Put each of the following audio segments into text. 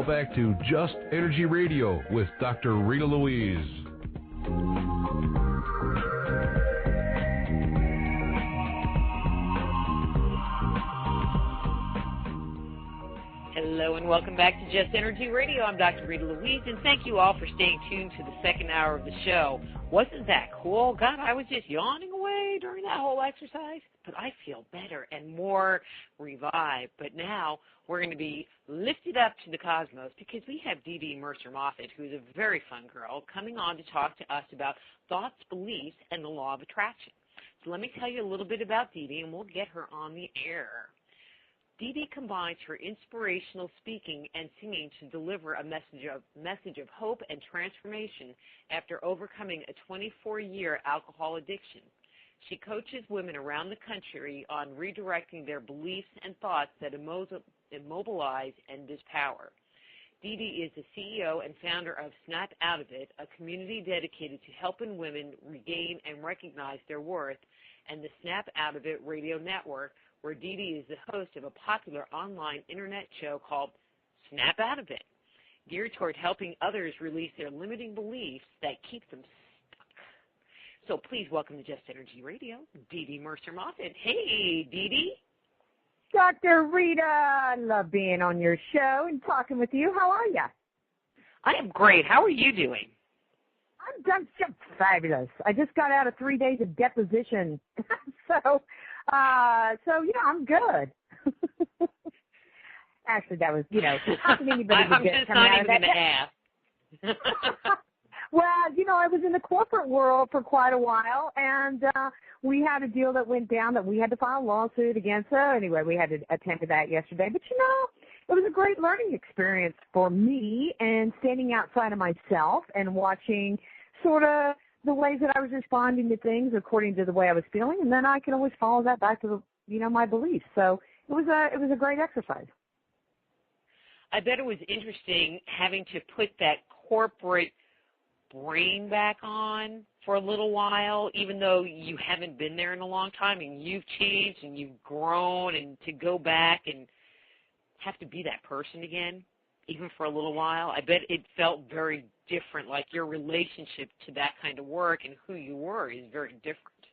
back to Just Energy Radio with Dr. Rita Louise. Hello and welcome back to Just Energy Radio. I'm Dr. Rita Louise, and thank you all for staying tuned to the second hour of the show. Wasn't that cool? God, I was just yawning away during that whole exercise, but I feel better and more revived. But now we're going to be lifted up to the cosmos because we have Rita Mercer Moffett, who's a very fun girl, coming on to talk to us about thoughts, beliefs, and the law of attraction. So let me tell you a little bit about Rita, and we'll get her on the air. Rita combines her inspirational speaking and singing to deliver a message of hope and transformation after overcoming a 24-year alcohol addiction. She coaches women around the country on redirecting their beliefs and thoughts that immobilize and dispower. Rita is the CEO and founder of Snap Out of It, a community dedicated to helping women regain and recognize their worth, and the Snap Out of It radio network, where Rita is the host of a popular online internet show called Snap Out of It, geared toward helping others release their limiting beliefs that keep them stuck. So please welcome to Just Energy Radio, Rita Mercer Moffett. Hey, Rita. Dr. Rita, I love being on your show and talking with you. How are you? I am great. How are you doing? I'm just fabulous. I just got out of 3 days of deposition, so yeah, I'm good. Actually, that was, how can anybody get coming out of that? I'm just not even going to ask. Well, I was in the corporate world for quite a while, and we had a deal that went down that we had to file a lawsuit against. So anyway, we had to attend to that yesterday. But, it was a great learning experience for me, and standing outside of myself and watching sort of the ways that I was responding to things according to the way I was feeling, and then I can always follow that back to my beliefs. So it was a great exercise. I bet it was interesting having to put that corporate brain back on for a little while, even though you haven't been there in a long time, and you've changed and you've grown, and to go back and have to be that person again, even for a little while. I bet it felt very different, like your relationship to that kind of work and who you were is very different.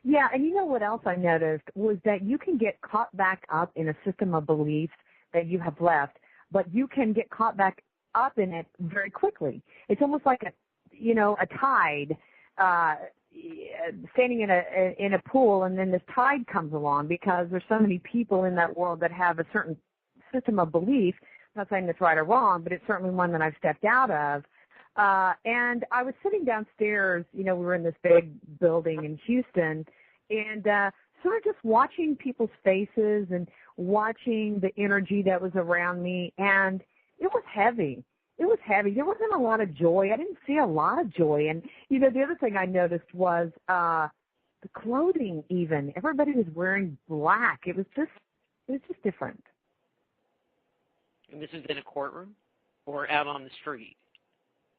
Yeah, and what else I noticed was that you can get caught back up in a system of beliefs that you have left, but you can get caught back up in it very quickly. It's almost like a tide, standing in a pool, and then this tide comes along because there's so many people in that world that have a certain system of belief. I'm not saying it's right or wrong, but it's certainly one that I've stepped out of. And I was sitting downstairs, we were in this big building in Houston, and sort of just watching people's faces and watching the energy that was around me, and it was heavy. It was heavy. There wasn't a lot of joy. I didn't see a lot of joy. And, the other thing I noticed was the clothing even. Everybody was wearing black. It was just different. And this was in a courtroom or out on the street?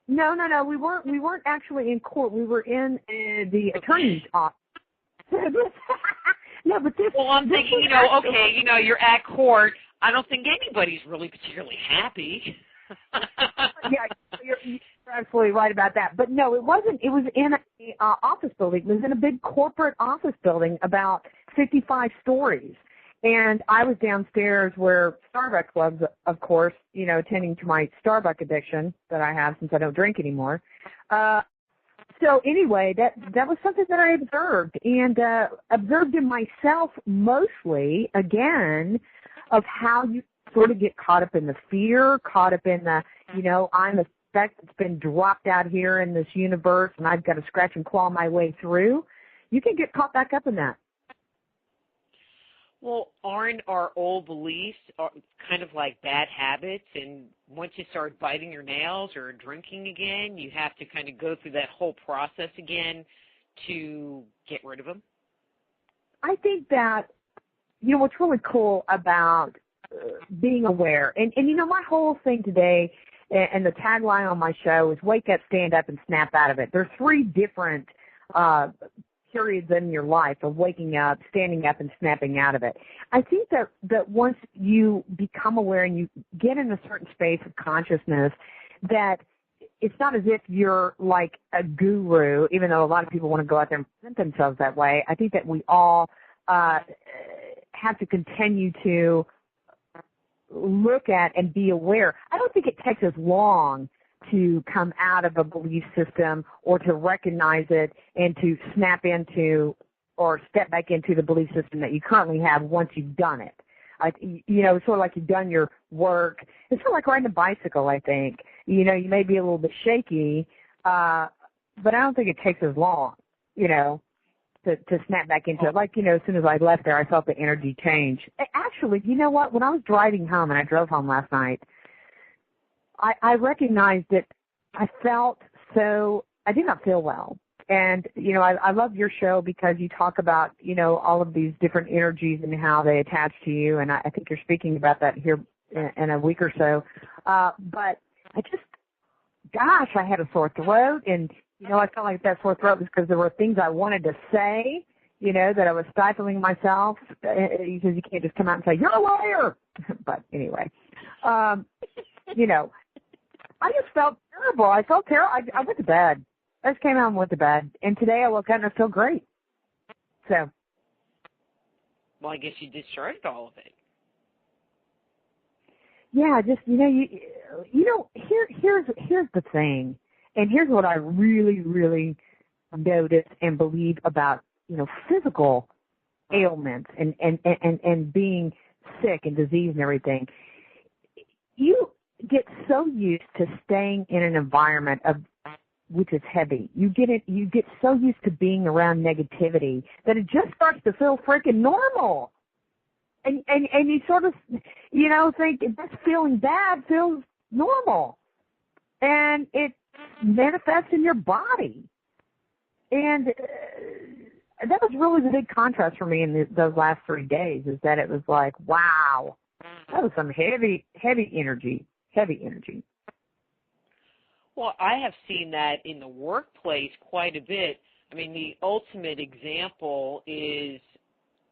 No. We weren't actually in court. We were in the attorney's office. No, but this. Well, I'm thinking, okay, you're at court. I don't think anybody's really particularly happy. Yeah, you're absolutely right about that. But no, it wasn't. It was in an office building. It was in a big corporate office building, about 55 stories. And I was downstairs where Starbucks was, of course, attending to my Starbucks addiction that I have since I don't drink anymore. So anyway, that was something that I observed, and observed in myself mostly, again, of how you sort of get caught up in the fear, caught up in the, I'm the speck that's been dropped out here in this universe, and I've got to scratch and claw my way through. You can get caught back up in that. Well, aren't our old beliefs kind of like bad habits, and once you start biting your nails or drinking again, you have to kind of go through that whole process again to get rid of them? I think that, what's really cool about being aware, and my whole thing today, and the tagline on my show is wake up, stand up, and snap out of it. There's 3 different periods in your life of waking up, standing up, and snapping out of it. I think that once you become aware and you get in a certain space of consciousness, that it's not as if you're like a guru, even though a lot of people want to go out there and present themselves that way. I think that we all have to continue to look at and be aware. I don't think it takes as long to come out of a belief system or to recognize it and to snap into or step back into the belief system that you currently have once you've done it. Sort of like you've done your work. It's sort of like riding a bicycle, I think. You may be a little bit shaky, but I don't think it takes as long, to snap back into it. Like, as soon as I left there, I felt the energy change. Actually, you know what? When I was driving home, and I drove home last night, I recognized that I did not feel well. And, I love your show because you talk about, all of these different energies and how they attach to you. And I think you're speaking about that here in a week or so. But I had a sore throat. And, I felt like that sore throat was because there were things I wanted to say, that I was stifling myself because you can't just come out and say, you're a liar. But anyway, I just felt terrible. I felt terrible. I went to bed. I just came out and went to bed. And today I woke up and I feel great. So. Well, I guess you discharged all of it. Yeah, just, here's the thing. And here's what I really, really notice and believe about, physical ailments and being sick and disease and everything. You get so used to staying in an environment which is heavy. You get so used to being around negativity that it just starts to feel freaking normal. And you sort of, think this feeling bad feels normal. And it manifests in your body. And that was really the big contrast for me in those last 3 days, is that it was like, wow, that was some heavy energy. Well, I have seen that in the workplace quite a bit. I mean, the ultimate example is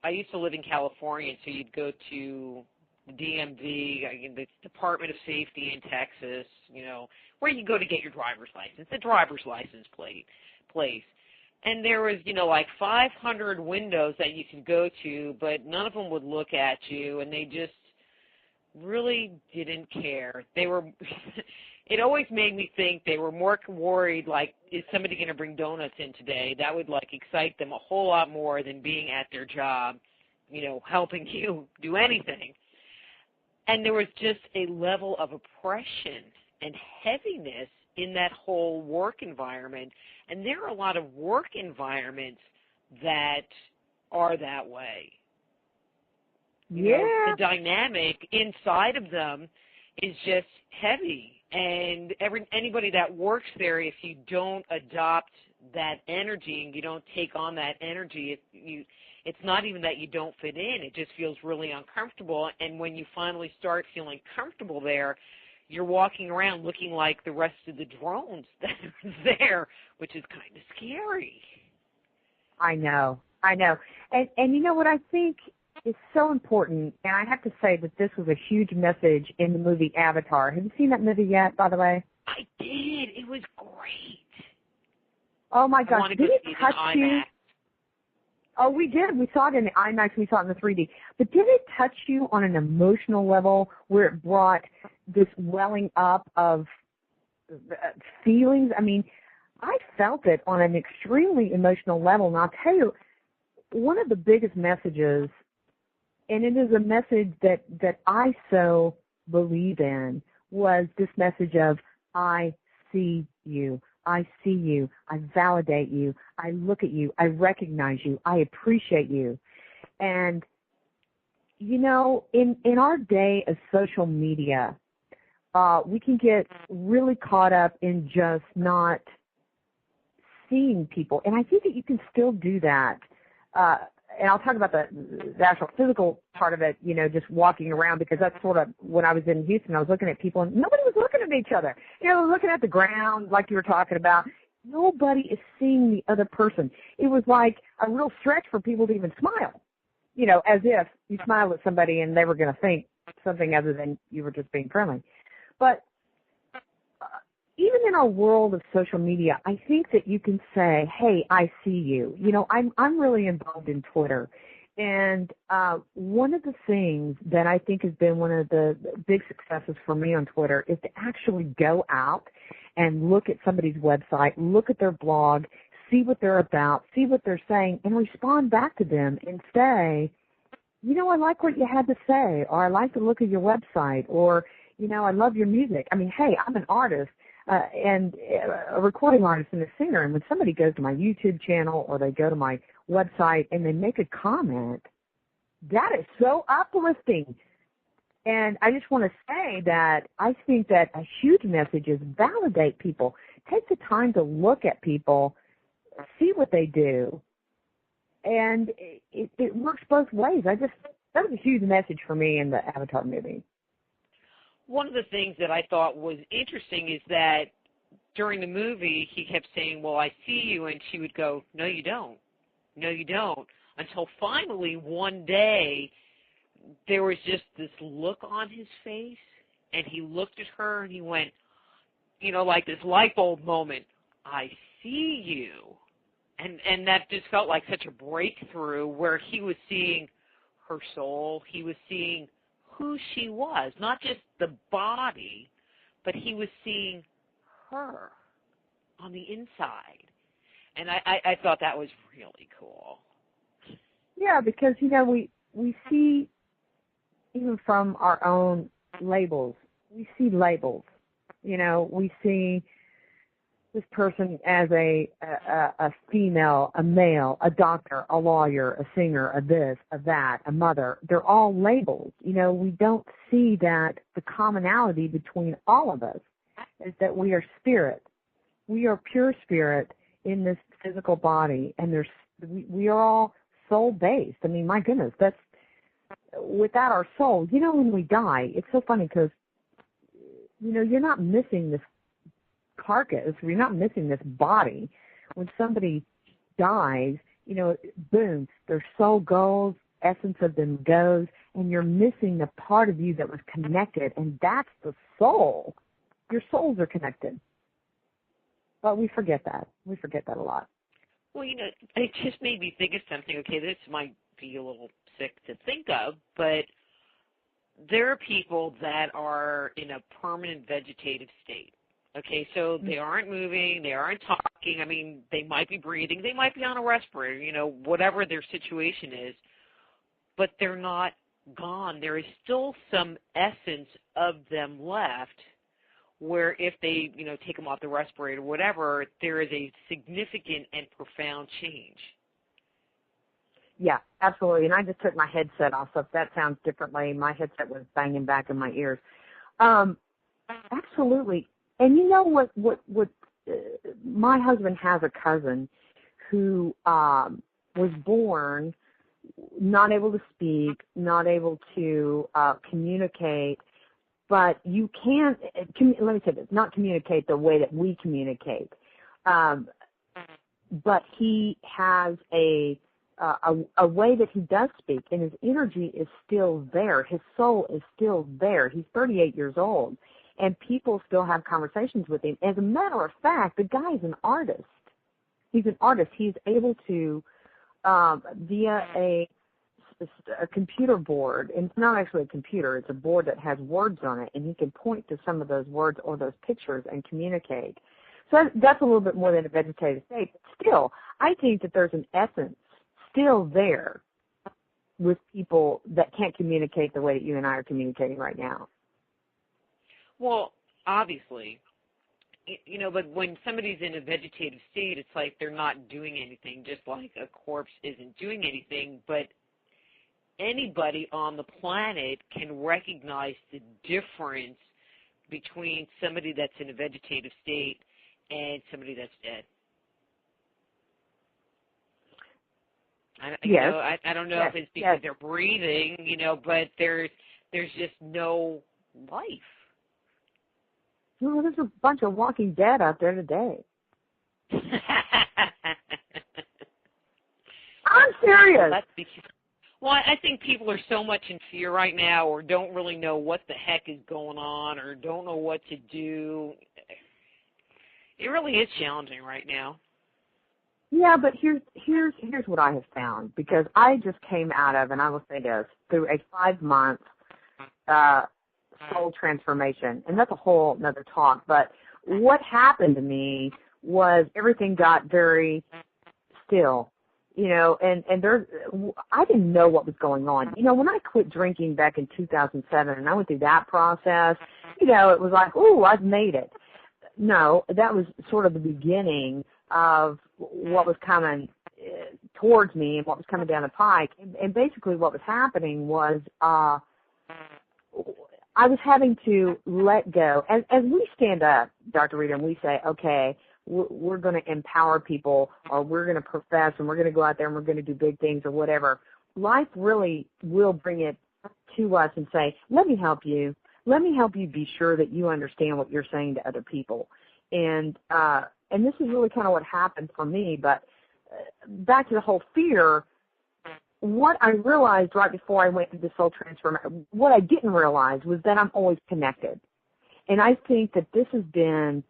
I used to live in California, so you'd go to the DMV, the Department of Safety in Texas, where you go to get your driver's license, the driver's license place. And there was, like 500 windows that you could go to, but none of them would look at you, and they just really didn't care. They were, it always made me think they were more worried, like, is somebody going to bring donuts in today? That would, excite them a whole lot more than being at their job, helping you do anything. And there was just a level of oppression and heaviness in that whole work environment. And there are a lot of work environments that are that way. The dynamic inside of them is just heavy. And anybody that works there, if you don't adopt that energy and you don't take on that energy, it's not even that you don't fit in. It just feels really uncomfortable. And when you finally start feeling comfortable there, you're walking around looking like the rest of the drones that are there, which is kind of scary. I know. And you know what I think is so important, and I have to say that this was a huge message in the movie Avatar. Have you seen that movie yet, by the way? I did. It was great. Oh, my gosh. Did it touch you? Oh, we did. We saw it in the IMAX. We saw it in the 3D. But did it touch you on an emotional level where it brought this welling up of feelings? I mean, I felt it on an extremely emotional level. And I'll tell you, one of the biggest messages, and it is a message that I so believe in, was this message of, I see you. I see you. I validate you. I look at you. I recognize you. I appreciate you. And, in our day of social media, we can get really caught up in just not seeing people. And I think that you can still do that. And I'll talk about the actual physical part of it, just walking around, because that's sort of, when I was in Houston, I was looking at people and nobody was looking at each other. Looking at the ground like you were talking about. Nobody is seeing the other person. It was like a real stretch for people to even smile, as if you smiled at somebody and they were going to think something other than you were just being friendly. But even in our world of social media, I think that you can say, hey, I see you. I'm really involved in Twitter. And one of the things that I think has been one of the big successes for me on Twitter is to actually go out and look at somebody's website, look at their blog, see what they're about, see what they're saying, and respond back to them and say, I like what you had to say, or I like the look of your website, or, I love your music. I mean, hey, I'm an artist and a recording artist and a singer, and when somebody goes to my YouTube channel or they go to my website and they make a comment, that is so uplifting. And I just want to say that I think that a huge message is validate people. Take the time to look at people, see what they do, and it works both ways. That was a huge message for me in the Avatar movie. One of the things that I thought was interesting is that during the movie he kept saying, well, I see you, and she would go, no, you don't. No, you don't. Until finally one day there was just this look on his face, and he looked at her and he went, like this light bulb moment, I see you. And that just felt like such a breakthrough where he was seeing her soul. He was seeing who she was, not just the body, but he was seeing her on the inside. And I thought that was really cool. Yeah, because, we see, even from our own labels, we see labels. We see this person as a female, a male, a doctor, a lawyer, a singer, a this, a that, a mother. They're all labels. We don't see that the commonality between all of us is that we are spirit. We are pure spirit in this physical body, and we are all soul-based. I mean, my goodness, that's without our soul. When we die, it's so funny because, you're not missing this carcass. You're not missing this body. When somebody dies, boom, their soul goes, essence of them goes, and you're missing the part of you that was connected, and that's the soul. Your souls are connected. But we forget that. We forget that a lot. Well, it just made me think of something. Okay, this might be a little sick to think of, but there are people that are in a permanent vegetative state. Okay, so they aren't moving, they aren't talking. I mean, they might be breathing, they might be on a respirator, whatever their situation is, but they're not gone. There is still some essence of them left, where if they, take them off the respirator, whatever, there is a significant and profound change. Yeah, absolutely. And I just took my headset off, so if that sounds differently, my headset was banging back in my ears. Absolutely. And what my husband has a cousin who was born not able to speak, not able to communicate, but you can't, let me say this, not communicate the way that we communicate. But he has a way that he does speak, and his energy is still there. His soul is still there. He's 38 years old, and people still have conversations with him. As a matter of fact, the guy is an artist. He's an artist. He's able to, via a computer board, and it's not actually a computer, it's a board that has words on it, and he can point to some of those words or those pictures and communicate. So that's a little bit more than a vegetative state. But still, I think that there's an essence still there with people that can't communicate the way that you and I are communicating right now. Well, obviously, but when somebody's in a vegetative state, it's like they're not doing anything, just like a corpse isn't doing anything, but anybody on the planet can recognize the difference between somebody that's in a vegetative state and somebody that's dead. I don't know if it's because they're breathing, but there's just no life. Well, there's a bunch of Walking Dead out there today. I'm serious. Well, I think people are so much in fear right now, or don't really know what the heck is going on, or don't know what to do. It really is challenging right now. Yeah, but here's what I have found, because I just came out of, and I will say this, through a 5-month soul transformation, and that's a whole another talk. But what happened to me was everything got very still. And I didn't know what was going on. When I quit drinking back in 2007 and I went through that process, it was like, oh, I've made it. No, that was sort of the beginning of what was coming towards me and what was coming down the pike. And basically what was happening was I was having to let go. As we stand up, Dr. Rita, and we say, okay, we're going to empower people, or we're going to profess, and we're going to go out there and we're going to do big things or whatever, life really will bring it to us and say, let me help you. Let me help you be sure that you understand what you're saying to other people. And this is really kind of what happened for me. But back to the whole fear, what I realized right before I went through the soul transformation, what I didn't realize was that I'm always connected. And I think that this has been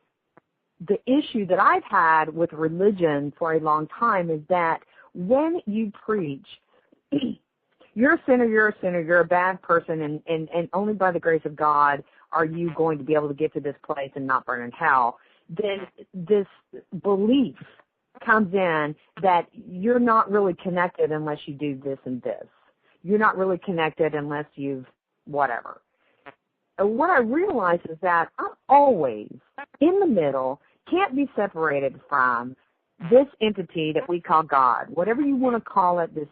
the issue that I've had with religion for a long time, is that when you preach, you're a sinner, you're a bad person, and only by the grace of God are you going to be able to get to this place and not burn in hell, then this belief comes in that you're not really connected unless you do this and this. You're not really connected unless you've whatever. And what I realize is that I'm always in the middle, can't be separated from this entity that we call God, whatever you want to call it, this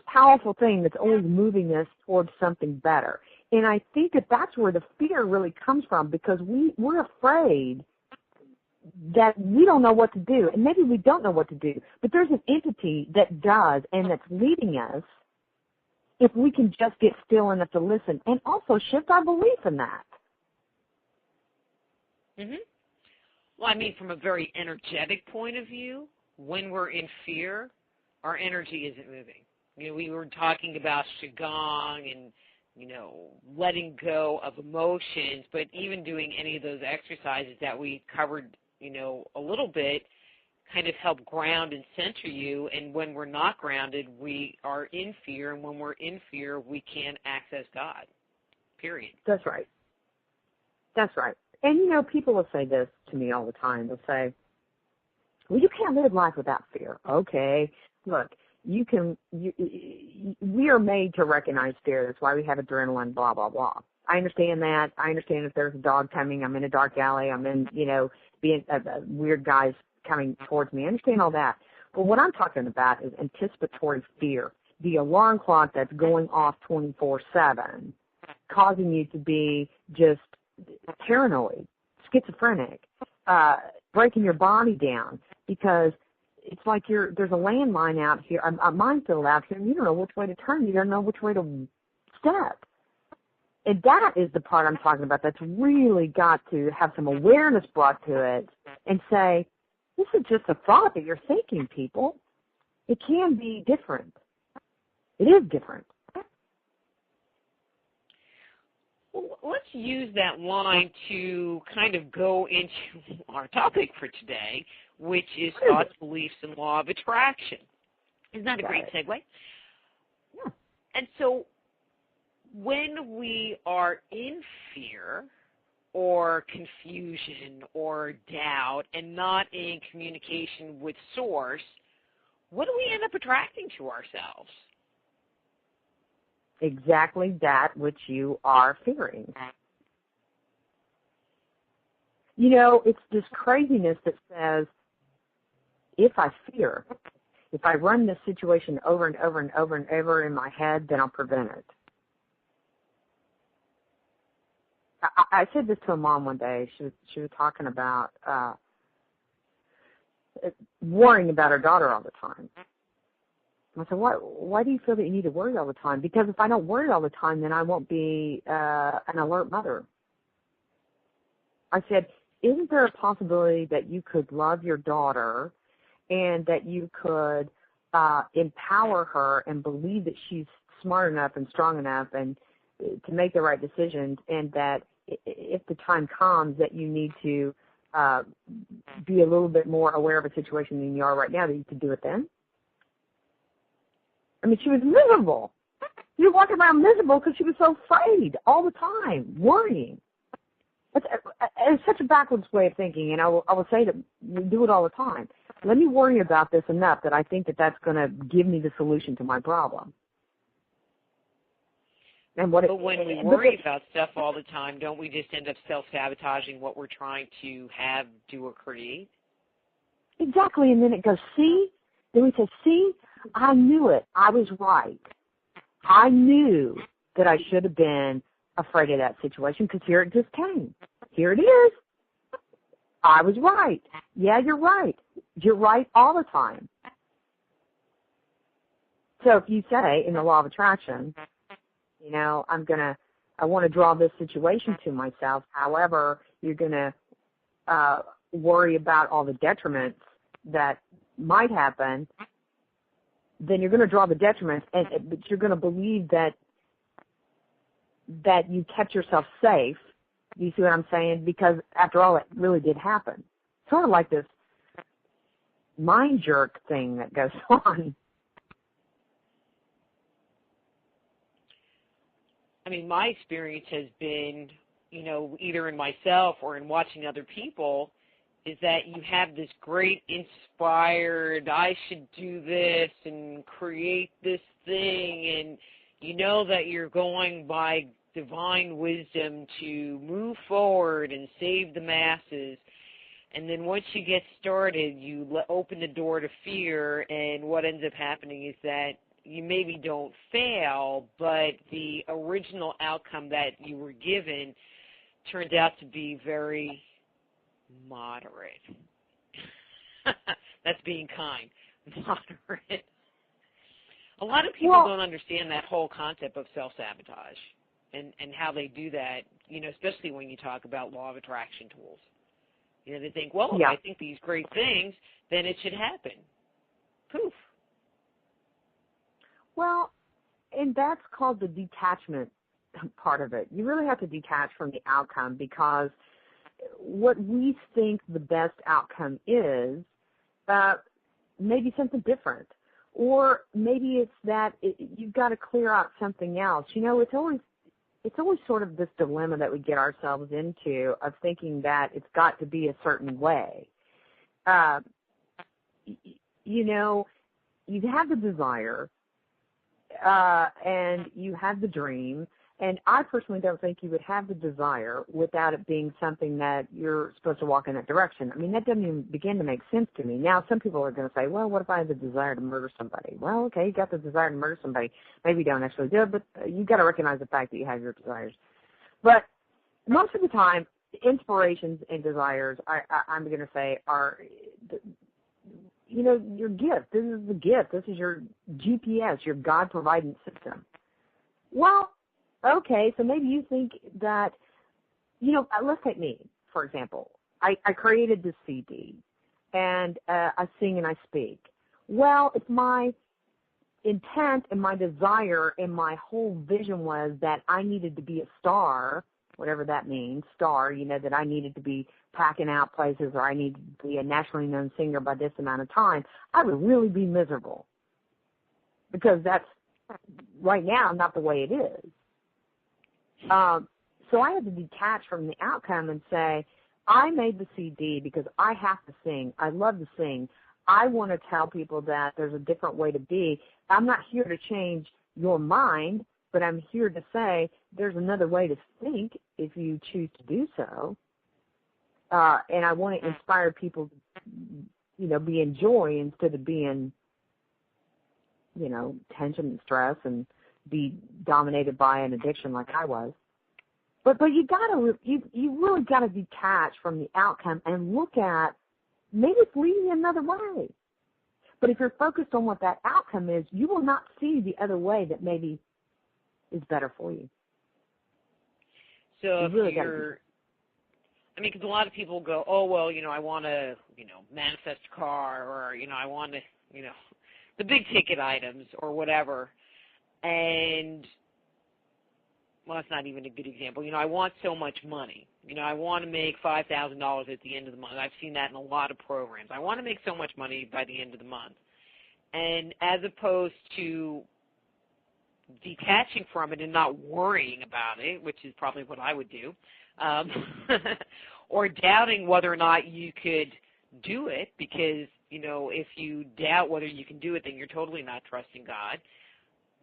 powerful thing that's always moving us towards something better. And I think that that's where the fear really comes from, because we're afraid that we don't know what to do. And maybe we don't know what to do, but there's an entity that does and that's leading us if we can just get still enough to listen and also shift our belief in that. Mm-hmm. Well, I mean, from a very energetic point of view, when we're in fear, our energy isn't moving. We were talking about Qigong and, letting go of emotions, but even doing any of those exercises that we covered, a little bit, kind of help ground and center you. And when we're not grounded, we are in fear. And when we're in fear, we can't access God, period. That's right. That's right. And, people will say this to me all the time. They'll say, well, you can't live life without fear. Okay, look, we are made to recognize fear. That's why we have adrenaline, blah, blah, blah. I understand that. I understand if there's a dog coming, I'm in a dark alley, I'm in, being weird guys coming towards me. I understand all that. But what I'm talking about is anticipatory fear, the alarm clock that's going off 24/7, causing you to be just paranoid, schizophrenic, breaking your body down, because it's like there's a landmine out here, a minefield out here, and you don't know which way to turn. You don't know which way to step. And that is the part I'm talking about that's really got to have some awareness brought to it and say, this is just a thought that you're thinking, people. It can be different. It is different. Well, let's use that line to kind of go into our topic for today, which is thoughts, beliefs, and law of attraction. Isn't that a great segue? Yeah. And so when we are in fear or confusion or doubt and not in communication with Source, what do we end up attracting to ourselves? Exactly that which you are fearing. It's this craziness that says, if I fear, if I run this situation over and over and over and over in my head, then I'll prevent it. I said this to a mom one day. She was talking about worrying about her daughter all the time. I said, why do you feel that you need to worry all the time? Because if I don't worry all the time, then I won't be an alert mother. I said, isn't there a possibility that you could love your daughter and that you could empower her and believe that she's smart enough and strong enough and to make the right decisions, and that if the time comes that you need to be a little bit more aware of a situation than you are right now, that you could do it then? I mean, she was miserable. She was walking around miserable because she was so afraid all the time, worrying. It's such a backwards way of thinking, and I will say that we do it all the time. Let me worry about this enough that I think that that's going to give me the solution to my problem. And but when we worry about stuff all the time, don't we just end up self-sabotaging what we're trying to have, do, or create? Exactly, and then it goes, see? Then we say, see, I knew it. I was right. I knew that I should have been afraid of that situation because here it just came. Here it is. I was right. Yeah, you're right. You're right all the time. So if you say in the law of attraction, you know, I want to draw this situation to myself. However, you're going to worry about all the detriments that might happen. Then you're going to draw the detriments, but you're going to believe that you kept yourself safe. You see what I'm saying? Because after all, it really did happen. Sort of like this mind jerk thing that goes on. I mean, my experience has been, you know, either in myself or in watching other people, is that you have this great inspired, I should do this and create this thing, and you know that you're going by divine wisdom to move forward and save the masses. And then once you get started, you open the door to fear, and what ends up happening is that you maybe don't fail, but the original outcome that you were given turned out to be very moderate. That's being kind. Moderate. A lot of people don't understand that whole concept of self-sabotage and how they do that, you know, especially when you talk about law of attraction tools. You know, they think, well, if I think these great things, then it should happen. Poof. Well, and that's called the detachment part of it. You really have to detach from the outcome, because what we think the best outcome is maybe something different. Or maybe it's that you've got to clear out something else. You know, it's always sort of this dilemma that we get ourselves into of thinking that it's got to be a certain way. You know, you have the desire, and you have the dream, and I personally don't think you would have the desire without it being something that you're supposed to walk in that direction. I mean, that doesn't even begin to make sense to me. Now, some people are going to say, well, what if I have the desire to murder somebody? Well, okay, you got the desire to murder somebody. Maybe you don't actually do it, but you've got to recognize the fact that you have your desires. But most of the time, inspirations and desires, I'm going to say, are, you know, your gift. This is the gift. This is your GPS, your God-provided system. Well, okay, so maybe you think that, you know, let's take me, for example. I created this CD, and I sing and I speak. Well, if my intent and my desire and my whole vision was that I needed to be a star, whatever that means, star, you know, that I needed to be packing out places, or I needed to be a nationally known singer by this amount of time, I would really be miserable, because that's right now not the way it is. So I had to detach from the outcome and say, I made the CD because I have to sing. I love to sing. I want to tell people that there's a different way to be. I'm not here to change your mind, but I'm here to say there's another way to think if you choose to do so. And I want to inspire people to, you know, be in joy instead of being, you know, tension and stress and be dominated by an addiction like I was. But you really gotta detach from the outcome and look at, maybe it's leading you another way. But if you're focused on what that outcome is, you will not see the other way that maybe is better for you. So I mean, because a lot of people go, oh, well, I want to, manifest a car, or, I want to, the big ticket items or whatever. And, well, that's not even a good example. I want so much money. I want to make $5,000 at the end of the month. I've seen that in a lot of programs. I want to make so much money by the end of the month. And as opposed to detaching from it and not worrying about it, which is probably what I would do, or doubting whether or not you could do it, because, if you doubt whether you can do it, then you're totally not trusting God.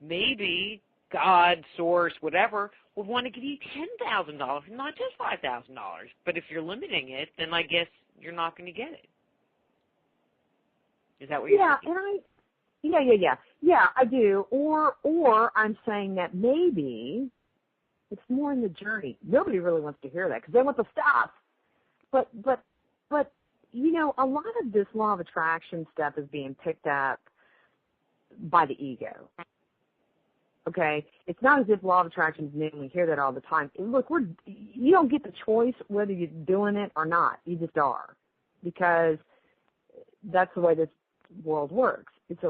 Maybe God, source, whatever, would want to give you $10,000, not just $5,000. But if you're limiting it, then I guess you're not going to get it. Is that what you're saying? Yeah, I do. Or I'm saying that maybe it's more in the journey. Nobody really wants to hear that because they want the stuff. But a lot of this law of attraction stuff is being picked up by the ego. Okay? It's not as if law of attraction is new. We hear that all the time. Look, you don't get the choice whether you're doing it or not. You just are, because that's the way this world works. It's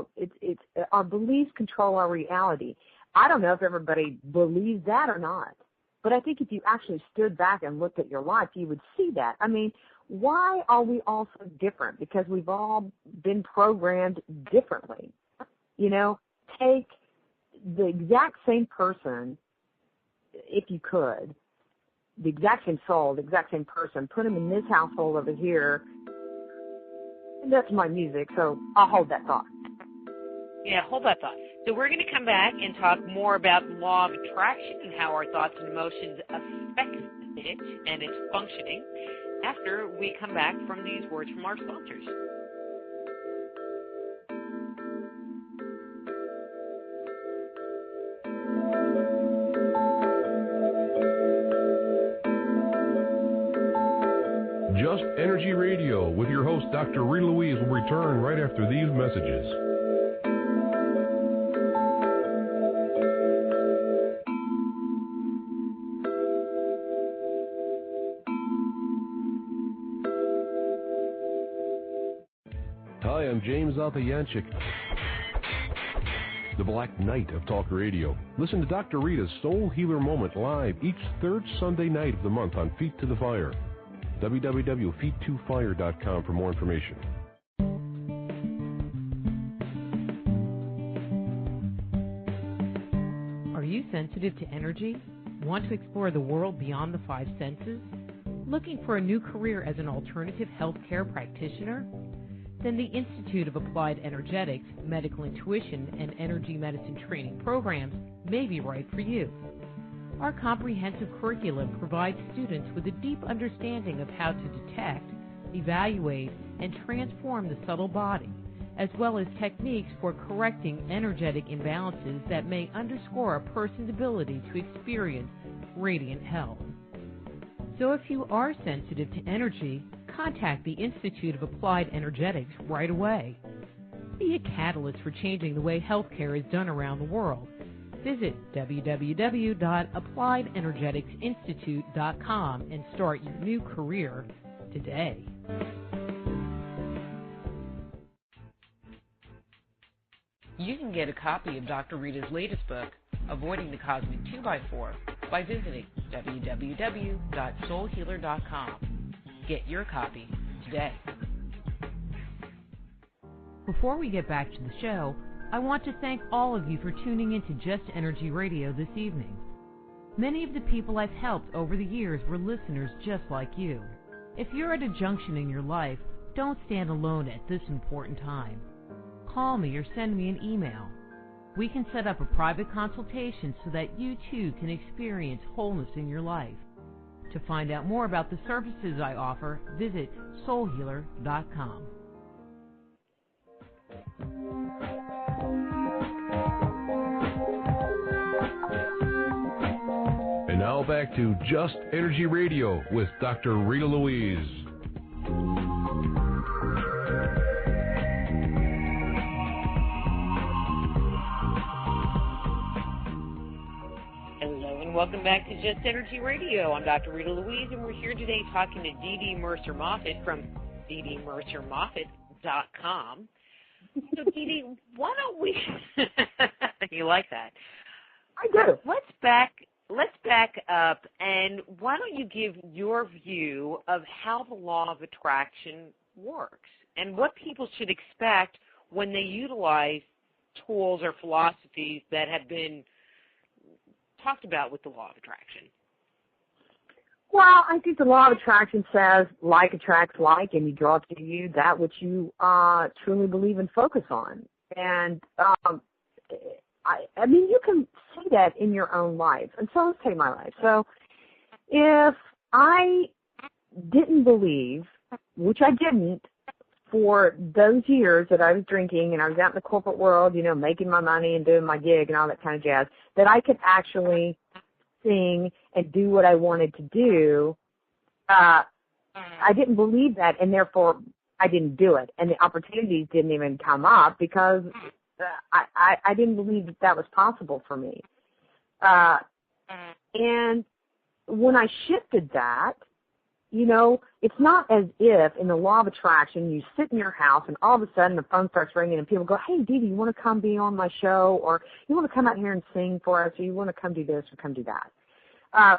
our beliefs control our reality. I don't know if everybody believes that or not, but I think if you actually stood back and looked at your life, you would see that. I mean, why are we all so different? Because we've all been programmed differently. Take the exact same person, if you could, the exact same soul, the exact same person, put them in this household over here. And that's my music, so I'll hold that thought. Yeah, hold that thought. So we're going to come back and talk more about the law of attraction and how our thoughts and emotions affect it and its functioning after we come back from these words from our sponsors. Just Energy Radio with your host, Dr. Rita Louise, will return right after these messages. Hi, I'm James Altayanchik, the Black Knight of Talk Radio. Listen to Dr. Rita's Soul Healer Moment live each third Sunday night of the month on Feet to the Fire. www.feet2fire.com for more information. Are you sensitive to energy? Want to explore the world beyond the five senses? Looking for a new career as an alternative healthcare practitioner? Then the Institute of Applied Energetics, Medical Intuition, and Energy Medicine training programs may be right for you. Our comprehensive curriculum provides students with a deep understanding of how to detect, evaluate, and transform the subtle body, as well as techniques for correcting energetic imbalances that may underscore a person's ability to experience radiant health. So if you are sensitive to energy, contact the Institute of Applied Energetics right away. Be a catalyst for changing the way healthcare is done around the world. Visit www.appliedenergeticsinstitute.com and start your new career today. You can get a copy of Dr. Rita's latest book, Avoiding the Cosmic 2x4, by visiting www.soulhealer.com. Get your copy today. Before we get back to the show, I want to thank all of you for tuning in to Just Energy Radio this evening. Many of the people I've helped over the years were listeners just like you. If you're at a junction in your life, don't stand alone at this important time. Call me or send me an email. We can set up a private consultation so that you too can experience wholeness in your life. To find out more about the services I offer, visit soulhealer.com. And now back to Just Energy Radio with Dr. Rita Louise. welcome back to Just Energy Radio. I'm Dr. Rita Louise, and we're here today talking to Dee Murcer Moffett from DeeDeeMurcerMoffett.com. So, Dee, why don't we... You like that? I do. Let's back up, and why don't you give your view of how the law of attraction works and what people should expect when they utilize tools or philosophies that have been talked about with the law of attraction? Well, I think the law of attraction says like attracts like, and you draw to you that which you truly believe and focus on. And I mean, you can see that in your own life. And so let's take my life. So if I didn't believe, which I didn't, for those years that I was drinking and I was out in the corporate world, you know, making my money and doing my gig and all that kind of jazz, that I could actually sing and do what I wanted to do, I didn't believe that, and therefore I didn't do it. And the opportunities didn't even come up because I didn't believe that that was possible for me. And when I shifted that, you know, it's not as if in the law of attraction you sit in your house and all of a sudden the phone starts ringing and people go, hey, Dee, you want to come be on my show, or you want to come out here and sing for us, or you want to come do this or come do that.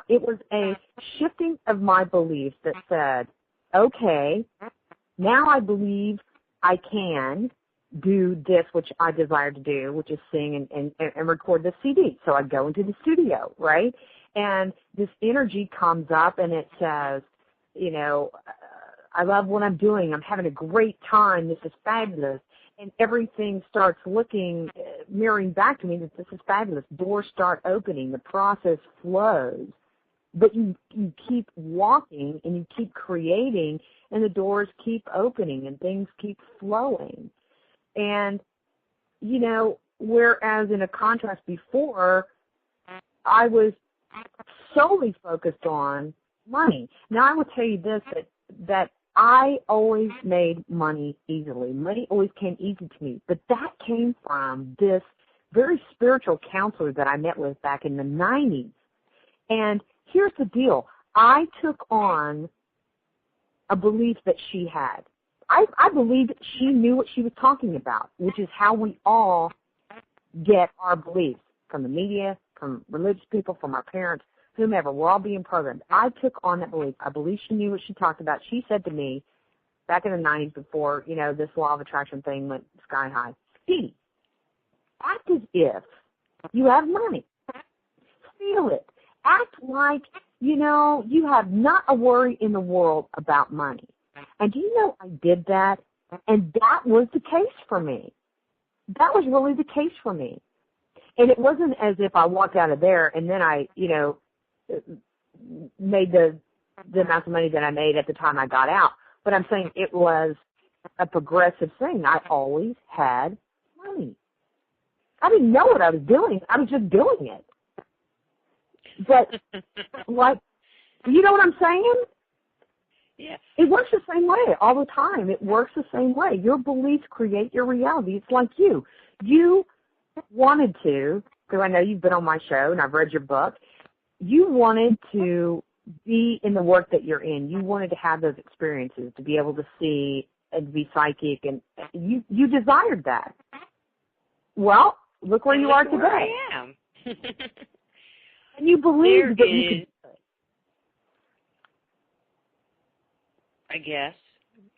It was a shifting of my beliefs that said, okay, now I believe I can do this which I desire to do, which is sing and record this CD. So I go into the studio, right? And this energy comes up and it says, you know, I love what I'm doing. I'm having a great time. This is fabulous. And everything starts looking, mirroring back to me that this is fabulous. Doors start opening. The process flows. But you keep walking and you keep creating, and the doors keep opening and things keep flowing. And, you know, whereas in a contrast before, I was solely focused on money. Now, I will tell you this, that I always made money easily. Money always came easy to me. But that came from this very spiritual counselor that I met with back in the 90s. And here's the deal. I took on a belief that she had. I believed she knew what she was talking about, which is how we all get our beliefs, from the media, from religious people, from our parents, whomever. We're all being programmed. I took on that belief. I believe she knew what she talked about. She said to me back in the 90s before, you know, this law of attraction thing went sky high, Dee, act as if you have money. Feel it. Act like, you know, you have not a worry in the world about money. And do you know I did that? And that was the case for me. That was really the case for me. And it wasn't as if I walked out of there and then I, you know, made the amount of money that I made at the time I got out. But I'm saying it was a progressive thing. I always had money. I didn't know what I was doing. I was just doing it. But, like, you know what I'm saying? Yeah. It works the same way all the time. It works the same way. Your beliefs create your reality. It's like you. You wanted to, because I know you've been on my show and I've read your book, you wanted to be in the work that you're in. You wanted to have those experiences, to be able to see and be psychic, and you desired that. Well, look where you are today. Where I am. And you believed that you could do it. I guess.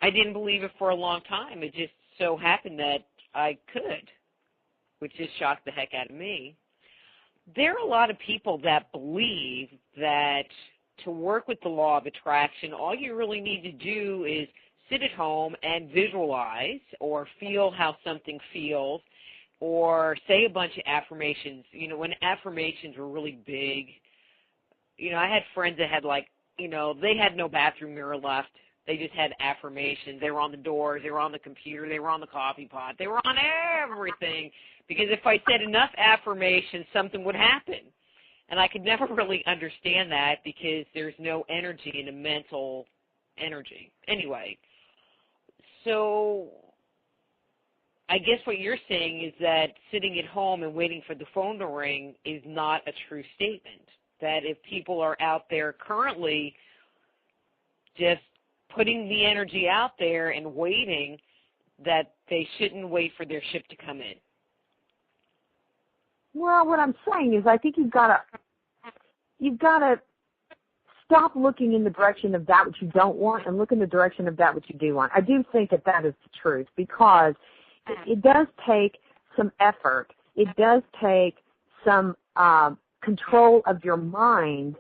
I didn't believe it for a long time. It just so happened that I could, which just shocked the heck out of me. There are a lot of people that believe that to work with the law of attraction, all you really need to do is sit at home and visualize or feel how something feels or say a bunch of affirmations. You know, when affirmations were really big, you know, I had friends that had, like, you know, they had no bathroom mirror left. They just had affirmations. They were on the doors. They were on the computer. They were on the coffee pot. They were on everything, because if I said enough affirmations, something would happen. And I could never really understand that because there's no energy in a mental energy. Anyway, so I guess what you're saying is that sitting at home and waiting for the phone to ring is not a true statement. that if people are out there currently just putting the energy out there and waiting, that they shouldn't wait for their ship to come in. Well, what I'm saying is I think you've got to stop looking in the direction of that which you don't want and look in the direction of that which you do want. I do think that that is the truth, because it does take some effort. It does take some control of your mind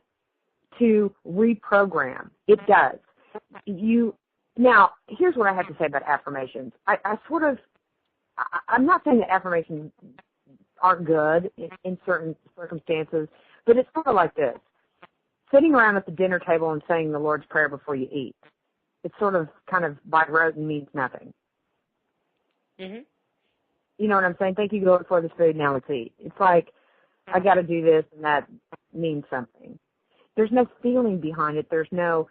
to reprogram. It does. Now, here's what I have to say about affirmations. I'm not saying that affirmations aren't good in certain circumstances, but it's sort of like this. Sitting around at the dinner table and saying the Lord's Prayer before you eat. It's sort of kind of by rote and means nothing. Mm-hmm. You know what I'm saying? Thank you, Lord, for this food. Now let's eat. It's like, I got to do this, and that means something. There's no feeling behind it. There's no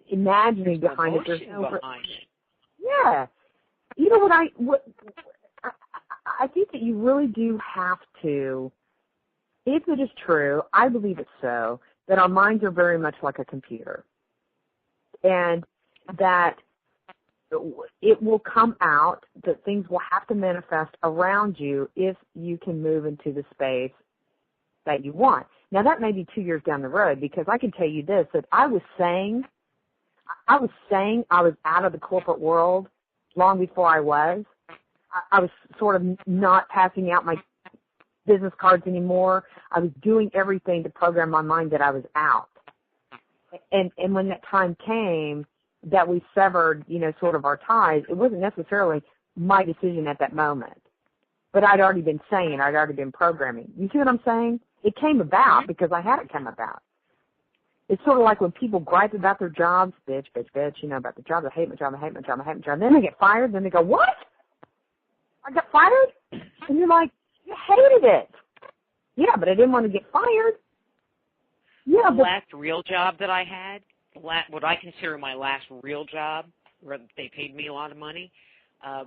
imagining behind it. There's no behind it. Yeah. You know what I think that you really do have to, if it is true, I believe it's so, that our minds are very much like a computer. And that it will come out, that things will have to manifest around you if you can move into the space that you want. Now, that may be 2 years down the road, because I can tell you this, that I was saying I was out of the corporate world long before I was. I was sort of not passing out my business cards anymore. I was doing everything to program my mind that I was out. And when that time came that we severed, sort of our ties, it wasn't necessarily my decision at that moment. But I'd already been saying, I'd already been programming. You see what I'm saying? It came about because I had it come about. It's sort of like when people gripe about their jobs, bitch, about the job, I hate my job, I hate my job, I hate my job. Then they get fired, then they go, what? I got fired? And you're like, you hated it. Yeah, but I didn't want to get fired. Yeah, the last real job that I had, what I consider my last real job, where they paid me a lot of money, I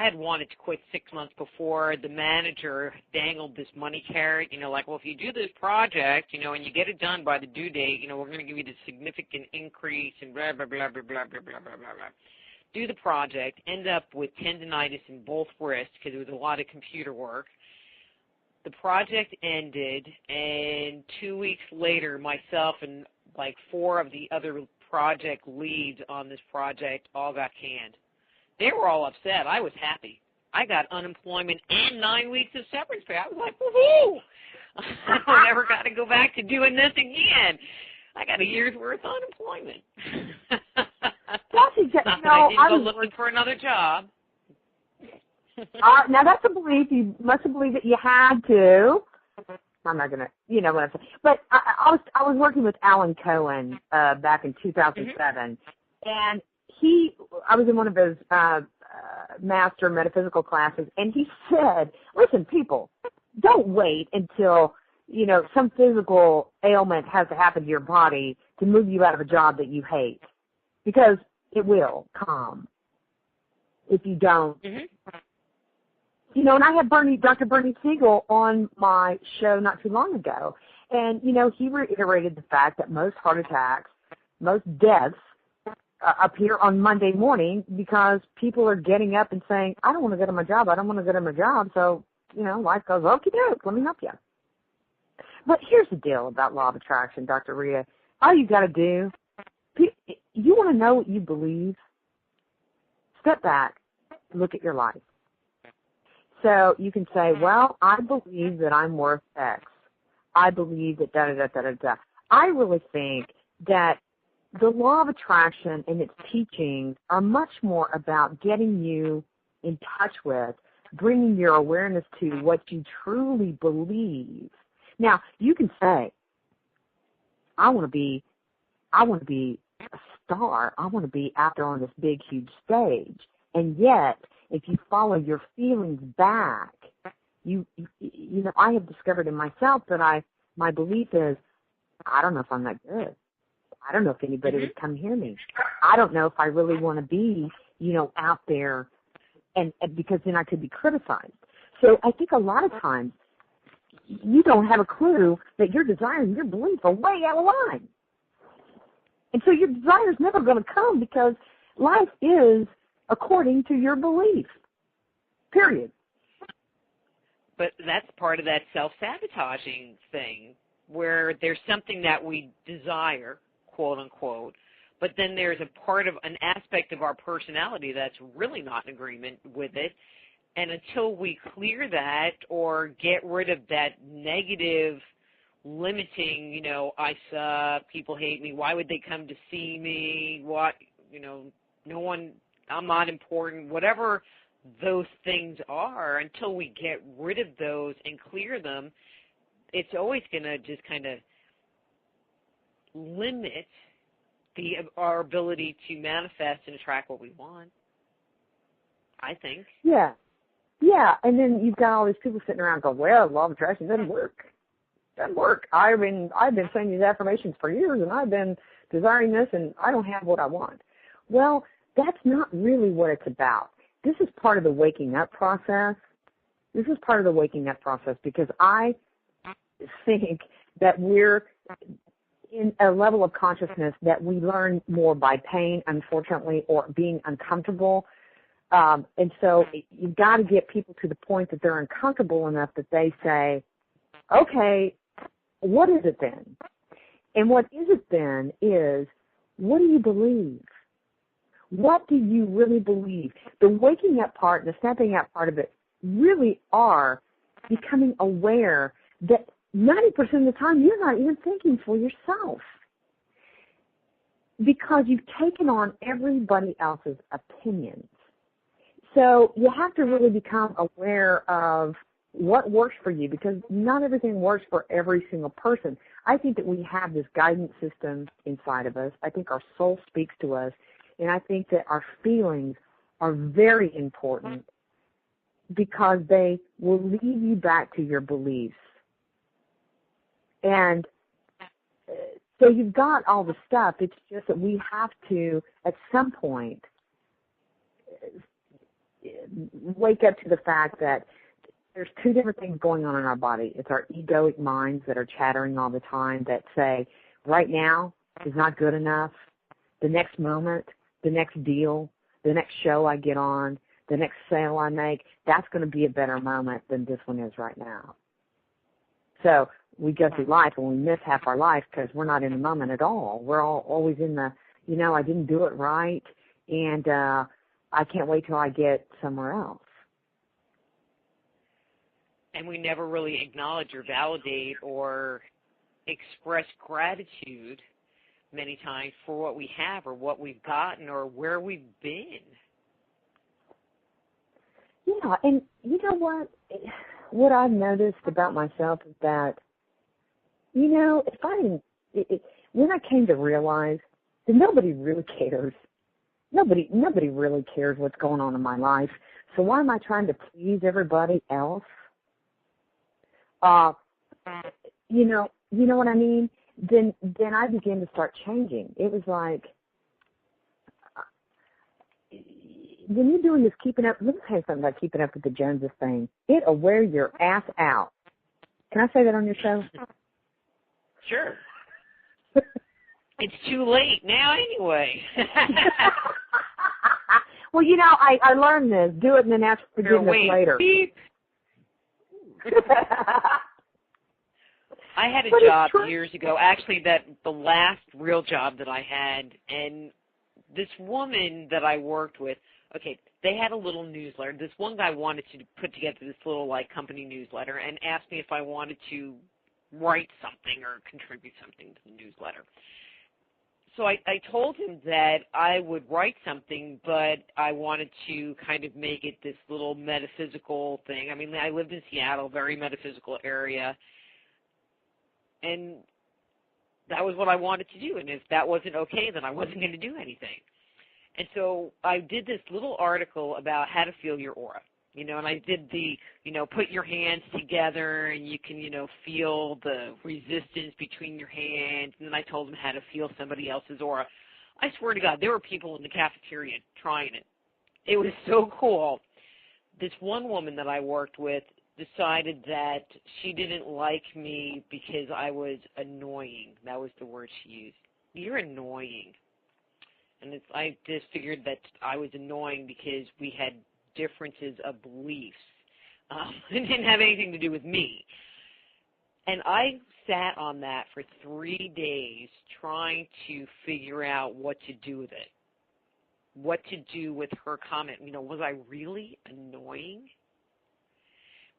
had wanted to quit 6 months before. The manager dangled this money carrot, like, well, if you do this project, and you get it done by the due date, we're going to give you this significant increase and blah, blah, blah, blah, blah, blah, blah, blah, blah. Do the project, end up with tendonitis in both wrists because it was a lot of computer work. The project ended, and 2 weeks later, myself and like 4 of the other project leads on this project all got canned. They were all upset. I was happy. I got unemployment and 9 weeks of severance pay. I was like, woohoo! I never got to go back to doing this again. I got a year's worth of unemployment. That's exactly. I didn't go looking for another job. Now that's a belief. You must have believed that you had to. I'm not gonna, what I'm saying. But I was working with Alan Cohen back in 2007, and I was in one of his master metaphysical classes, and he said, "Listen, people, don't wait until some physical ailment has to happen to your body to move you out of a job that you hate, because it will come if you don't." Mm-hmm. And I had Dr. Bernie Siegel on my show not too long ago, and he reiterated the fact that most heart attacks, most deaths appear on Monday morning because people are getting up and saying, I don't want to go to my job, so, life goes, okie doke, let me help you. But here's the deal about law of attraction, Dr. Rita. All you got to do, you want to know what you believe? Step back, look at your life. So you can say, well, I believe that I'm worth X. I believe that da-da-da-da-da-da. I really think that the law of attraction and its teachings are much more about getting you in touch with, bringing your awareness to what you truly believe. Now, you can say, I want to be a star. I want to be out there on this big, huge stage. And yet, if you follow your feelings back, I have discovered in myself that my belief is, I don't know if I'm that good. I don't know if anybody would come hear me. I don't know if I really want to be, out there, and because then I could be criticized. So I think a lot of times you don't have a clue that your desires and your beliefs are way out of line. And so your desire is never going to come because life is according to your belief, period. But that's part of that self-sabotaging thing where there's something that we desire, quote unquote, but then there's a part of an aspect of our personality that's really not in agreement with it. And until we clear that or get rid of that negative, limiting, you know, I suck, people hate me, why would they come to see me, what, you know, no one, I'm not important, whatever those things are, until we get rid of those and clear them, it's always going to just kind of limit our ability to manifest and attract what we want, I think. Yeah. Yeah, and then you've got all these people sitting around going, well, law of attraction doesn't work. Doesn't work. I've been saying these affirmations for years, and I've been desiring this, and I don't have what I want. Well, that's not really what it's about. This is part of the waking up process. This is part of the waking up process because I think that we're in a level of consciousness that we learn more by pain, unfortunately, or being uncomfortable. And so you've got to get people to the point that they're uncomfortable enough that they say, okay, what is it then? And what is it then is, what do you believe? What do you really believe? The waking up part, the snapping out part of it really are becoming aware that 90% of the time you're not even thinking for yourself because you've taken on everybody else's opinions. So you have to really become aware of what works for you because not everything works for every single person. I think that we have this guidance system inside of us. I think our soul speaks to us, and I think that our feelings are very important because they will lead you back to your beliefs. And so you've got all the stuff. It's just that we have to, at some point, wake up to the fact that there's two different things going on in our body. It's our egoic minds that are chattering all the time that say, right now is not good enough. The next moment, the next deal, the next show I get on, the next sale I make, that's going to be a better moment than this one is right now. So we go through life and we miss half our life because we're not in the moment at all. We're always in the, I didn't do it right, and I can't wait till I get somewhere else. And we never really acknowledge or validate or express gratitude many times for what we have or what we've gotten or where we've been. Yeah, and you know what? What I've noticed about myself is that, if I didn't, when I came to realize that nobody really cares. Nobody really cares what's going on in my life. So why am I trying to please everybody else? You know what I mean? Then I began to start changing. It was like, when you're doing this keeping up, let me tell you something about keeping up with the Joneses thing. It'll wear your ass out. Can I say that on your show? Sure. It's too late now anyway. Well, I learned this. Do it and then ask for forgiveness later. Beep. I had a job years ago, actually the last real job that I had, and this woman that I worked with, okay, they had a little newsletter. This one guy wanted to put together this little, company newsletter and asked me if I wanted to write something or contribute something to the newsletter. So I told him that I would write something, but I wanted to kind of make it this little metaphysical thing. I mean, I lived in Seattle, very metaphysical area, and that was what I wanted to do. And if that wasn't okay, then I wasn't going to do anything. And so I did this little article about how to feel your aura, and I did the, put your hands together and you can, feel the resistance between your hands. And then I told them how to feel somebody else's aura. I swear to God, there were people in the cafeteria trying it. It was so cool. this one woman that I worked with decided that she didn't like me because I was annoying. That was the word she used. You're annoying. And I just figured that I was annoying because we had differences of beliefs. It didn't have anything to do with me. And I sat on that for 3 days trying to figure out what to do with it. What to do with her comment. Was I really annoying?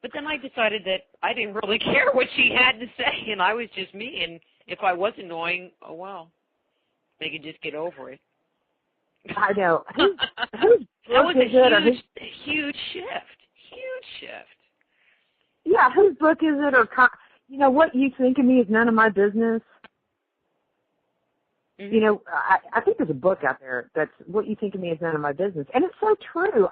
But then I decided that I didn't really care what she had to say, and I was just me. And if I was annoying, oh well, they could just get over it. I know. That was a huge shift. Huge shift. Yeah, whose book is it? Or what you think of me is none of my business. Mm-hmm. I think there's a book out there that's what you think of me is none of my business. And it's so true.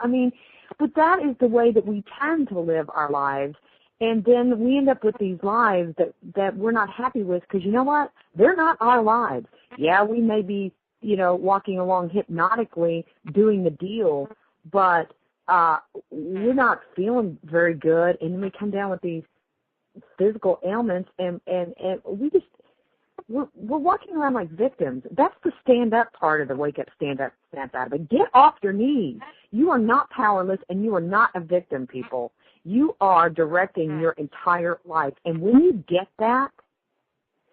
But that is the way that we tend to live our lives. And then we end up with these lives that we're not happy with because you know what? They're not our lives. Yeah, we may be, walking along hypnotically doing the deal, but we're not feeling very good. And then we come down with these physical ailments and we're walking around like victims. That's the stand-up part of the wake up, stand up, snap out of it. Get off your knees. You are not powerless, and you are not a victim, people. You are directing your entire life. And when you get that,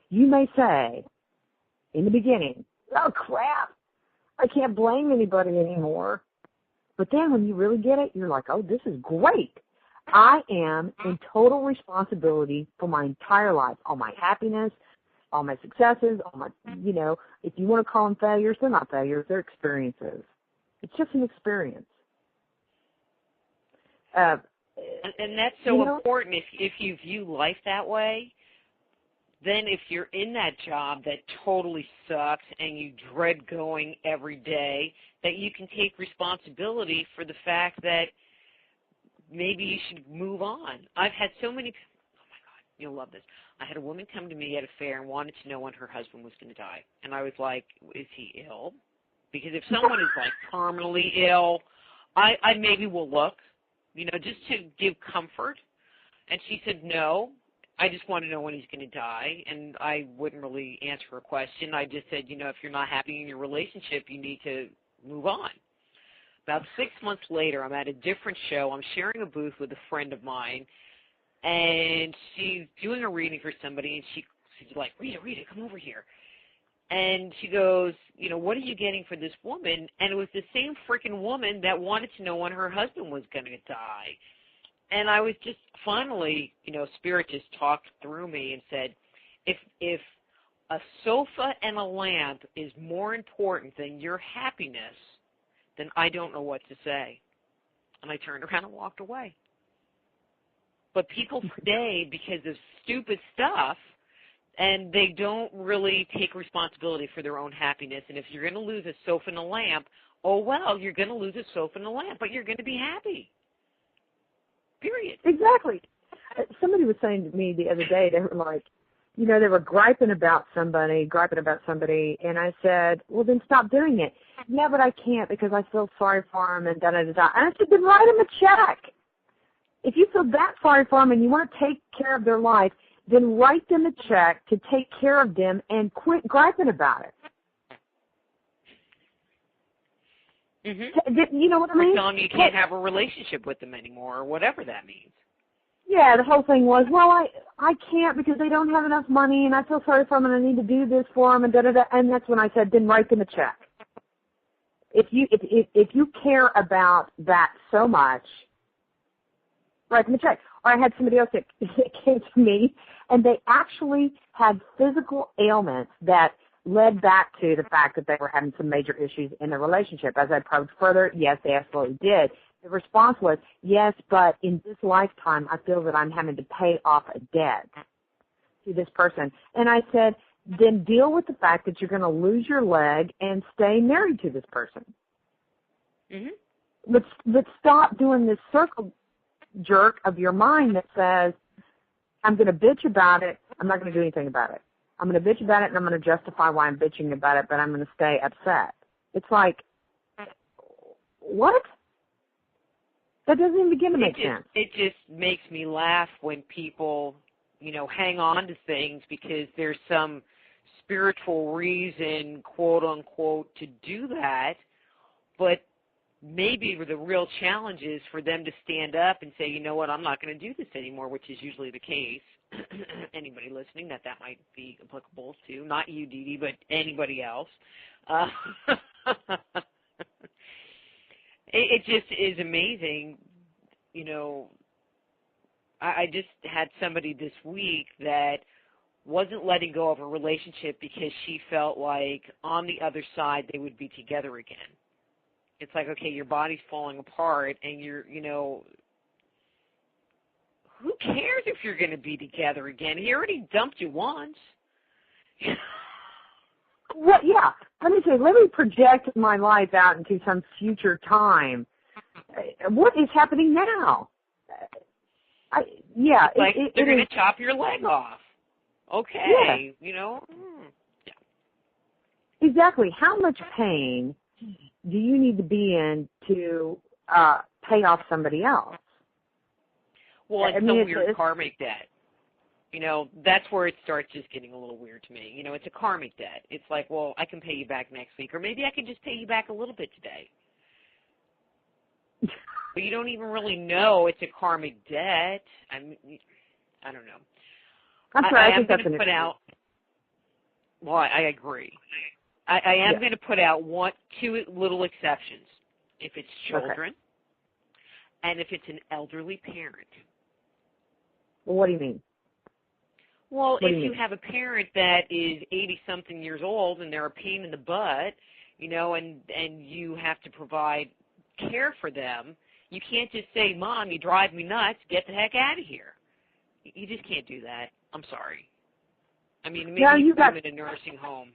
you may say, in the beginning, oh, crap, I can't blame anybody anymore. But then when you really get it, you're like, oh, this is great. I am in total responsibility for my entire life, all my happiness, all my successes, all my, if you want to call them failures, they're not failures, they're experiences. It's just an experience. And that's so important. If you view life that way, then if you're in that job that totally sucks and you dread going every day, that you can take responsibility for the fact that maybe you should move on. I've had so many people. You'll love this. I had a woman come to me at a fair and wanted to know when her husband was going to die. And I was like, is he ill? Because if someone is like terminally ill, I maybe will look, just to give comfort. And she said, no, I just want to know when he's going to die. And I wouldn't really answer her question. I just said, if you're not happy in your relationship, you need to move on. About 6 months later, I'm at a different show. I'm sharing a booth with a friend of mine. And she's doing a reading for somebody, and she's like, Rita, come over here. And she goes, what are you getting for this woman? And it was the same freaking woman that wanted to know when her husband was going to die. And I was just finally, Spirit just talked through me and said, if a sofa and a lamp is more important than your happiness, then I don't know what to say. And I turned around and walked away. But people today, because of stupid stuff, and they don't really take responsibility for their own happiness. And if you're going to lose a sofa and a lamp, oh, well, you're going to lose a sofa and a lamp, but you're going to be happy. Period. Exactly. Somebody was saying to me the other day, they were like, they were griping about somebody, and I said, well, then stop doing it. Yeah, but I can't because I feel sorry for him and da-da-da-da. And I said, then write him a check. If you feel that sorry for them and you want to take care of their life, then write them a check to take care of them and quit griping about it. Mm-hmm. You know what I mean? Tell them you can't have a relationship with them anymore or whatever that means. Yeah, the whole thing was, well, I can't because they don't have enough money and I feel sorry for them and I need to do this for them and da-da-da. And that's when I said, then write them a check. If you care about that so much, write them a check. Or I had somebody else that came to me, and they actually had physical ailments that led back to the fact that they were having some major issues in their relationship. As I probed further, yes, they absolutely did. The response was, yes, but in this lifetime, I feel that I'm having to pay off a debt to this person. And I said, then deal with the fact that you're going to lose your leg and stay married to this person. Mm-hmm. Let's stop doing this circle jerk of your mind that says, I'm going to bitch about it, I'm not going to do anything about it. I'm going to bitch about it and I'm going to justify why I'm bitching about it, but I'm going to stay upset. It's like, what? That doesn't even begin to make sense. It just makes me laugh when people, hang on to things because there's some spiritual reason, quote unquote, to do that, but maybe the real challenge is for them to stand up and say, you know what, I'm not going to do this anymore, which is usually the case. Anybody listening that might be applicable to, not you, Dee Dee, but anybody else. It just is amazing. I just had somebody this week that wasn't letting go of a relationship because she felt like on the other side they would be together again. It's like, okay, your body's falling apart and who cares if you're going to be together again? He already dumped you once. Well, yeah. Let me project my life out into some future time. What is happening now? They're going to chop your leg off. Okay, Yeah. Exactly. How much pain do you need to be in to pay off somebody else? Well, it's some weird karmic debt. That's where it starts just getting a little weird to me. It's a karmic debt. It's like, well, I can pay you back next week, or maybe I can just pay you back a little bit today. But you don't even really know it's a karmic debt. I don't know. I'm sorry, I think that's going to put out. Well, I agree. I am going to put out two little exceptions. If it's children, and if it's an elderly parent. Well, what do you mean? Well, if you have a parent that is 80-something years old and they're a pain in the butt, and you have to provide care for them, you can't just say, Mom, you drive me nuts, get the heck out of here. You just can't do that. I'm sorry. I mean, maybe you put them in a nursing home,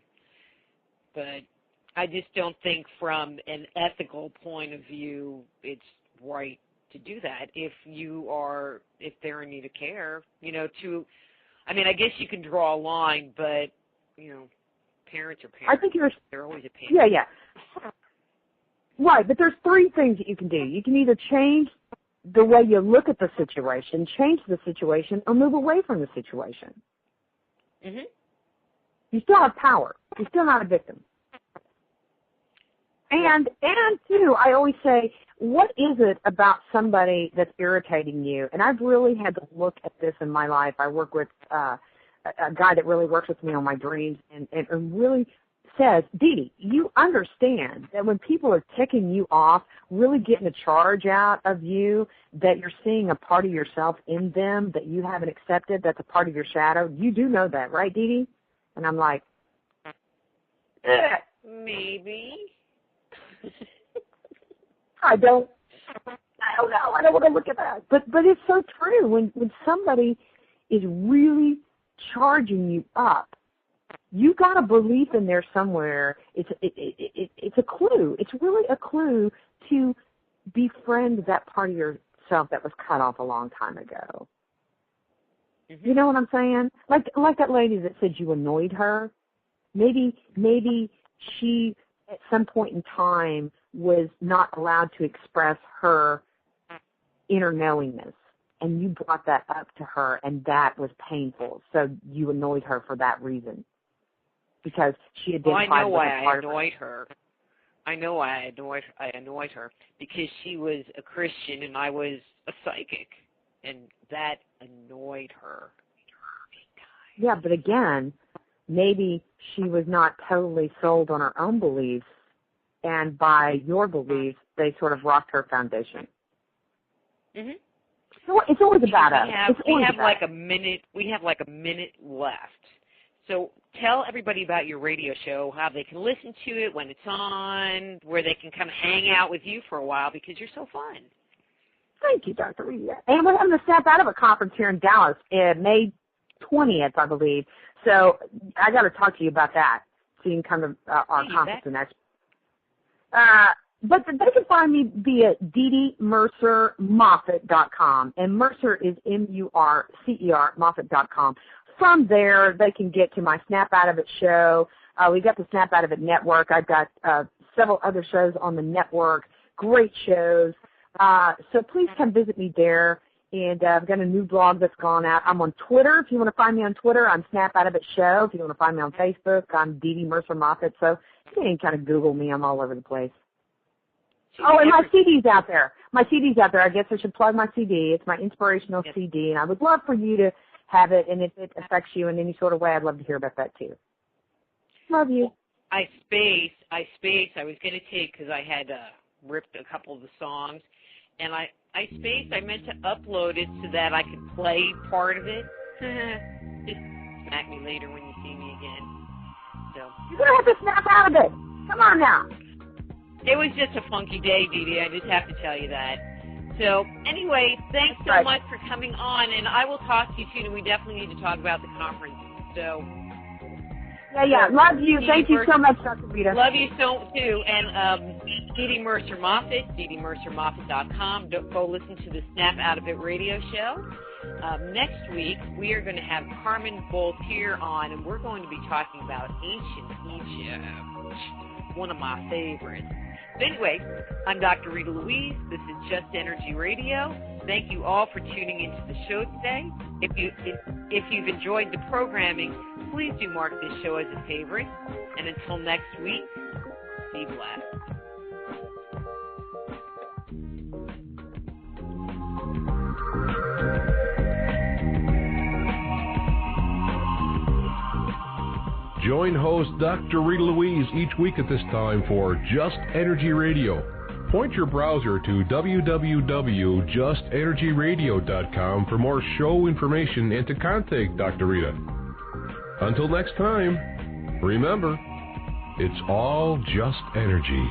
but I just don't think from an ethical point of view it's right to do that if they're in need of care, I guess you can draw a line, but, parents are parents. I think they're always a pain. Yeah. Right, but there's three things that you can do. You can either change the way you look at the situation, change the situation, or move away from the situation. Mm-hmm. You still have power. You're still not a victim. And too, I always say, what is it about somebody that's irritating you? And I've really had to look at this in my life. I work with a guy that really works with me on my dreams and really says, Dee Dee, you understand that when people are ticking you off, really getting a charge out of you, that you're seeing a part of yourself in them that you haven't accepted, that's a part of your shadow. You do know that, right, Dee Dee? And I'm like, maybe. I don't know. I don't want to look at that. But it's so true. When somebody is really charging you up, you got a belief in there somewhere. It's a clue. It's really a clue to befriend that part of yourself that was cut off a long time ago. Mm-hmm. You know what I'm saying? Like that lady that said you annoyed her. Maybe she at some point in time was not allowed to express her inner knowingness, and you brought that up to her, and that was painful. So you annoyed her for that reason. Because she identified I know why I annoyed her. I know why I annoyed her because she was a Christian and I was a psychic, and that annoyed her. Yeah, but again, maybe she was not totally sold on her own beliefs, and by your beliefs, they sort of rocked her foundation. Mhm. So it's always about us. We have like a minute left. So tell everybody about your radio show, how they can listen to it, when it's on, where they can come hang out with you for a while because you're so fun. Thank you, Dr. Rita. And we're having a Snap Out of a conference here in Dallas May 20th, I believe. So I got to talk to you about that so you can come to our conference the next. But they can find me via DeeDeeMurcerMoffett.com, and Mercer is M-U-R-C-E-R, Moffett.com. From there, they can get to my Snap Out of It show. We've got the Snap Out of It network. I've got several other shows on the network, great shows. So please come visit me there. And I've got a new blog that's gone out. I'm on Twitter. If you want to find me on Twitter, I'm Snap Out of It Show. If you want to find me on Facebook, I'm Rita Murcer Moffett. So you can kind of Google me. I'm all over the place. Oh, and my CD's out there. My CD's out there. I guess I should plug my CD. It's my inspirational CD, and I would love for you to have it. And if it affects you in any sort of way, I'd love to hear about that too. Love you. I spaced. I was going to take, because I had ripped a couple of the songs, and I spaced. I meant to upload it so that I could play part of it. Just smack me later when you see me again. So you're going to have to snap out of it. Come on now. It was just a funky day, Dee. I just have to tell you that. So anyway, thanks so much for coming on, and I will talk to you soon, and we definitely need to talk about the conference. So. Yeah. Love you. Thank you so much, Dr. Rita. Love you so, too. And Rita Murcer Moffett, RitaMurcerMoffett.com. Go listen to the Snap Out of It radio show. Next week, we are going to have Carmen Voltaire on, and we're going to be talking about ancient Egypt, one of my favorites. But anyway, I'm Dr. Rita Louise. This is Just Energy Radio. Thank you all for tuning into the show today. If you've enjoyed the programming, please do mark this show as a favorite. And until next week, be blessed. Join host Dr. Rita Louise each week at this time for Just Energy Radio. Point your browser to www.justenergyradio.com for more show information and to contact Dr. Rita. Until next time, remember, it's all just energy.